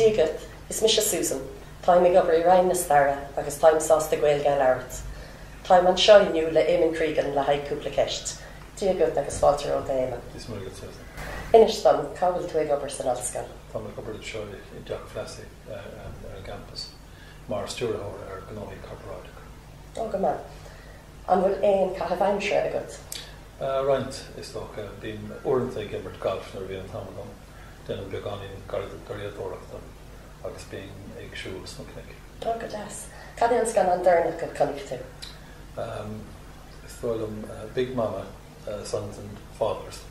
Dígad, is mis Susan, táim ag obair Ryan na Stara agus táim sásta Gaeilge airt. Táim an seo inniu le Eamonn Cregan le haid Cúpla Ceist. Dígad agus fáiltear ó Éamonn. Is mar go Susan. Inis dom, cábhail tú ag obair san alscan. Tá mar obair seo I deach fleasa ar campus. Mar stúra ar gnóí corporáideach. Ó go man. An bhfuil éon caithbhaimse agat. Rhaint is doch bhíon uaireanta ag gimmert golf nar bhíon an tamagam. Den an beganín gariadóireachta agus bíon ag siúil sna cnic. Ó go deas. Cad é an scan an dearnach go connic tú? Is dóilm Big Mama, Sons and Fathers,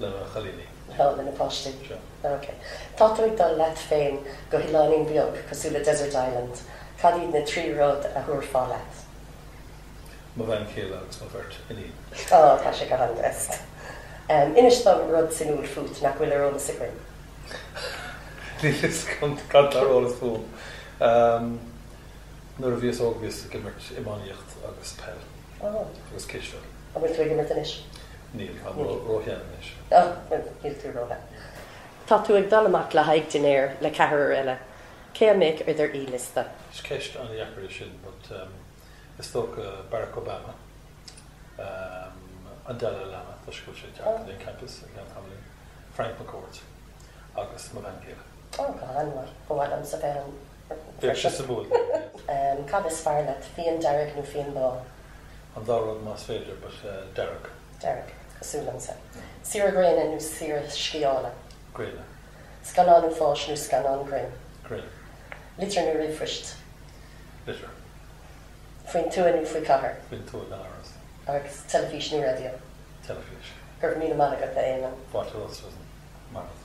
le chalíní. Hell in a postí. Sure. Okay. Tá tú ag dal leat féin go hilánín beag cosúla Desert Island. Cad iad na trí rud a thuair fá leat? Má bhain céile agus má bhirt iní. Tá sé go handrest. Inis dom rud sin úl fút nach bhfuil ar óla sa grim. Níos cant ar ólas fún. Nuair a bhíos ógus gimmert imáníocht agus pell. Agus císfeil. A bhfuil tú gimmert inis? Níl, an róchean inis. Níl tú róla. Tá tú ag dal amach le haig dinéir le cethir eile. Cé méid idir ílista? Is ceist an iachir sin, but is tóg Barack Obama, an Dalai Lama, tá scoil sé teach in campus ag an tamlín, Frank McCourt, agus má bhain céile. Ó, go hanmar, go bhhaid am sa bhean. Bheag sé sa búil. Cad is fear leat, fion Derek nó fion bá? An dárad más féidir, but Derek. Derek, cosúlam sa. Sira Gréine nó Sira Sciála? Gréine. Scanán nó fáis nó scanán Gréine? Gréine. Litir nó rifrist? Litir. Fuoin tú nó fuoi cahar? Fuoin tú na áras. Agus telefís nó radio? Telefís. Gur míle mála go Éamonn. Báte os was marathon.